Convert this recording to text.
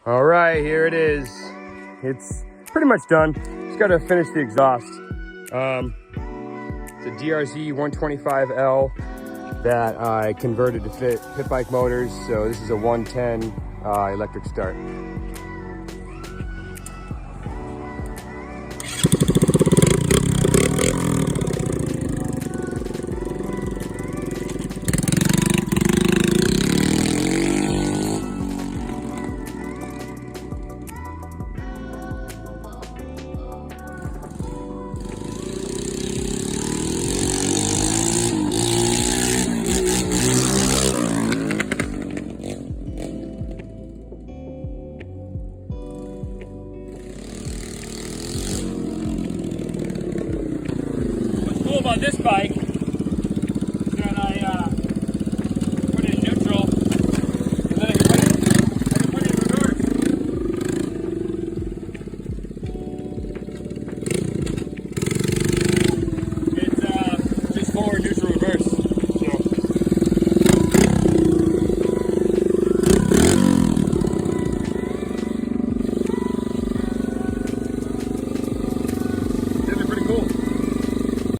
All right, here it is. It's pretty much done. Just got to finish the exhaust. It's a DRZ125L that I converted to fit pit bike motors. So this is a 110 electric start. About this bike